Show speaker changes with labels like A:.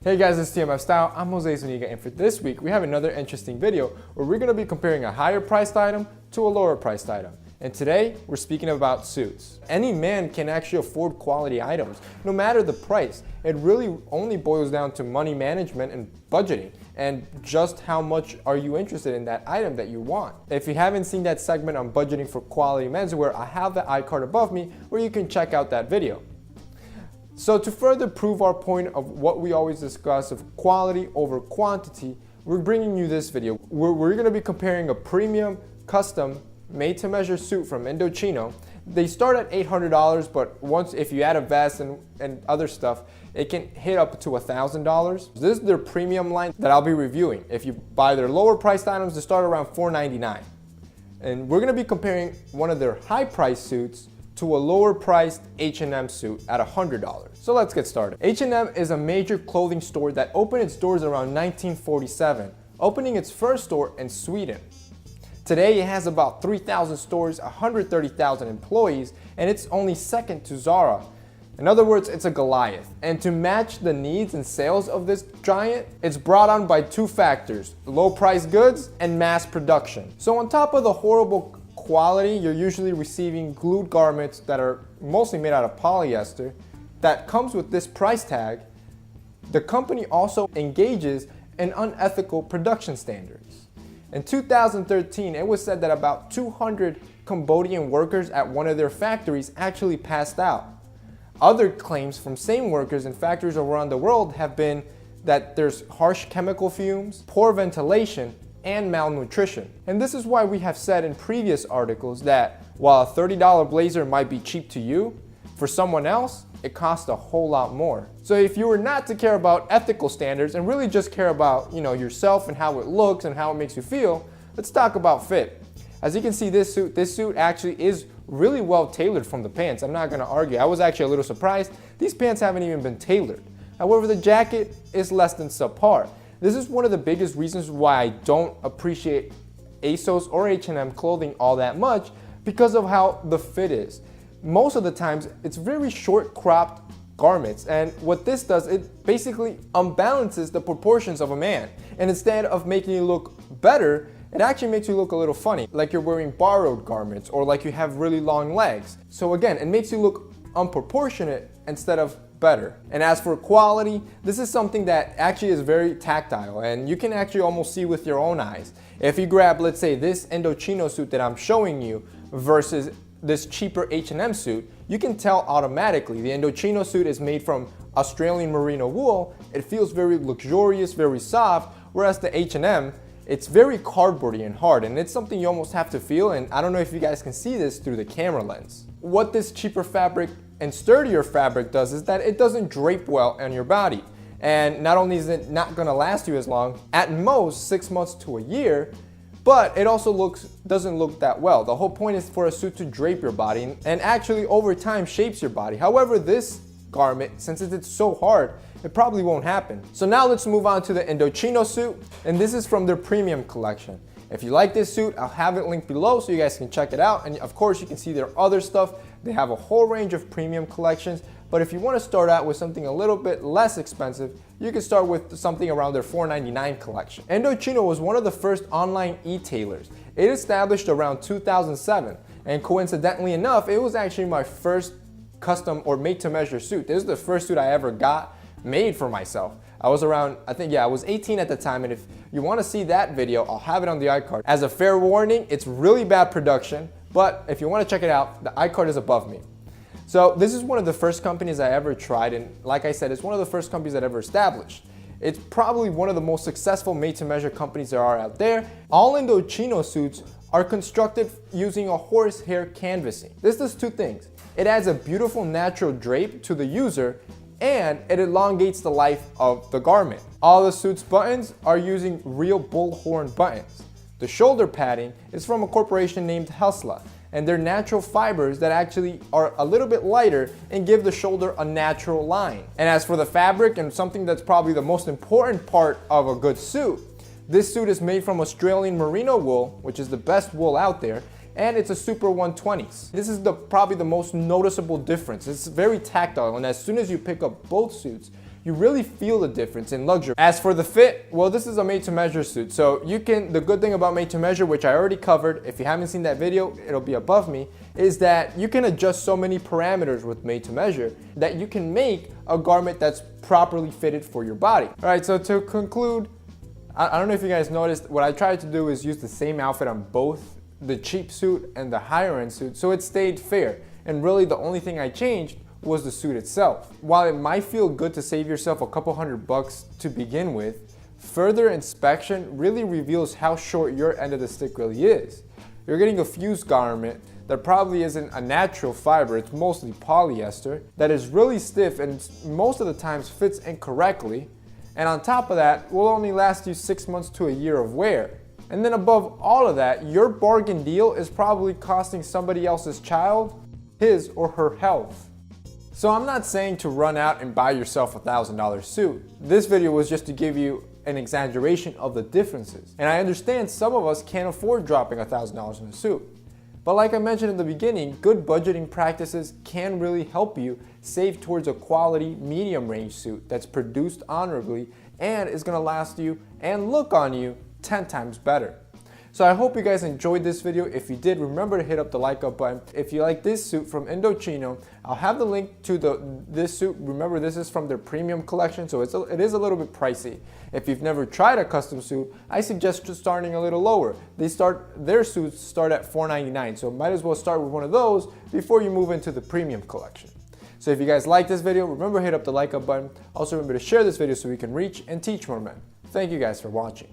A: Hey guys, it's TMF Style. I'm Jose Zuniga, and for this week, we have another interesting video where we're going to be comparing a higher priced item to a lower priced item. And today, we're speaking about suits. Any man can actually afford quality items, no matter the price. It really only boils down to money management and budgeting, and just how much are you interested in that item that you want. If you haven't seen that segment on budgeting for quality menswear, I have the iCard above me where you can check out that video. So to further prove our point of what we always discuss of quality over quantity, we're bringing you this video. We're going to be comparing a premium, custom, made-to-measure suit from Indochino. They start at $800, but once if you add a vest and other stuff, it can hit up to $1,000. This is their premium line that I'll be reviewing. If you buy their lower priced items, they start around $499. And we're going to be comparing one of their high-priced suits to a lower priced H&M suit at $100. So let's get started. H&M is a major clothing store that opened its doors around 1947, opening its first store in Sweden. Today it has about 3,000 stores, 130,000 employees, and it's only second to Zara. In other words, it's a Goliath. And to match the needs and sales of this giant, it's brought on by two factors: low price goods and mass production. So on top of the horrible quality, you're usually receiving glued garments that are mostly made out of polyester that comes with this price tag. The company also engages in unethical production standards. In 2013, it was said that about 200 Cambodian workers at one of their factories actually passed out. Other claims from same workers in factories around the world have been that there's harsh chemical fumes, poor ventilation, and malnutrition. And this is why we have said in previous articles that while a $30 blazer might be cheap to you, for someone else, it costs a whole lot more. So if you were not to care about ethical standards and really just care about, yourself and how it looks and how it makes you feel, let's talk about fit. As you can see, this suit actually is really well tailored from the pants. I'm not gonna argue. I was actually a little surprised. These pants haven't even been tailored. However, the jacket is less than subpar. This is one of the biggest reasons why I don't appreciate ASOS or H&M clothing all that much, because of how the fit is. Most of the times, it's very short cropped garments, and what this does, it basically unbalances the proportions of a man. And instead of making you look better, it actually makes you look a little funny, like you're wearing borrowed garments or like you have really long legs. So again, it makes you look unproportionate instead of better. And as for quality, this is something that actually is very tactile and you can actually almost see with your own eyes. If you grab, let's say, this Indochino suit that I'm showing you versus this cheaper H&M suit, you can tell automatically. The Indochino suit is made from Australian merino wool. It feels very luxurious, very soft, whereas the H&M, it's very cardboardy and hard, and it's something you almost have to feel, and I don't know if you guys can see this through the camera lens. What this cheaper fabric and sturdier fabric does is that it doesn't drape well on your body. And not only is it not gonna last you as long, at most 6 months to a year, but it also doesn't look that well. The whole point is for a suit to drape your body and actually over time shapes your body. However, this garment, since it's so hard, it probably won't happen. So now let's move on to the Indochino suit, and this is from their premium collection. If you like this suit, I'll have it linked below so you guys can check it out. And of course, you can see their other stuff. They have a whole range of premium collections. But if you want to start out with something a little bit less expensive, you can start with something around their $499 collection. Indochino was one of the first online e-tailers. It established around 2007. And coincidentally enough, it was actually my first custom or made-to-measure suit. This is the first suit I ever got made for myself. I was around, I was 18 at the time, and if you want to see that video, I'll have it on the iCard. As a fair warning, it's really bad production, but if you want to check it out, the iCard is above me. So this is one of the first companies I ever tried, and like I said, it's one of the first companies that ever established. It's probably one of the most successful made-to-measure companies there are out there. All Indochino suits are constructed using a horsehair canvassing. This does two things. It adds a beautiful natural drape to the user, and it elongates the life of the garment. All the suit's buttons are using real bullhorn buttons. The shoulder padding is from a corporation named Helsla, and they're natural fibers that actually are a little bit lighter and give the shoulder a natural line. And as for the fabric, and something that's probably the most important part of a good suit, this suit is made from Australian merino wool, which is the best wool out there, and it's a Super 120s. This is probably the most noticeable difference. It's very tactile, and as soon as you pick up both suits, you really feel the difference in luxury. As for the fit, well, this is a made-to-measure suit. So the good thing about made-to-measure, which I already covered, if you haven't seen that video, it'll be above me, is that you can adjust so many parameters with made-to-measure that you can make a garment that's properly fitted for your body. All right, so to conclude, I don't know if you guys noticed, what I tried to do is use the same outfit on both the cheap suit and the higher end suit, so it stayed fair. And really the only thing I changed was the suit itself. While it might feel good to save yourself a couple $100 to begin with, further inspection really reveals how short your end of the stick really is. You're getting a fused garment that probably isn't a natural fiber, it's mostly polyester, that is really stiff and most of the times fits incorrectly. And on top of that, will only last you 6 months to a year of wear. And then above all of that, your bargain deal is probably costing somebody else's child his or her health. So I'm not saying to run out and buy yourself a $1,000 suit. This video was just to give you an exaggeration of the differences. And I understand some of us can't afford dropping $1,000 in a suit. But like I mentioned in the beginning, good budgeting practices can really help you save towards a quality medium range suit that's produced honorably and is gonna last you and look on you 10 times better. So I hope you guys enjoyed this video. If you did, remember to hit up the like up button. If you like this suit from Indochino, I'll have the link to this suit. Remember, this is from their premium collection, so it is a little bit pricey. If you've never tried a custom suit, I suggest just starting a little lower. Their suits start at $4.99, so might as well start with one of those before you move into the premium collection. So if you guys like this video, remember to hit up the like up button. Also remember to share this video so we can reach and teach more men. Thank you guys for watching.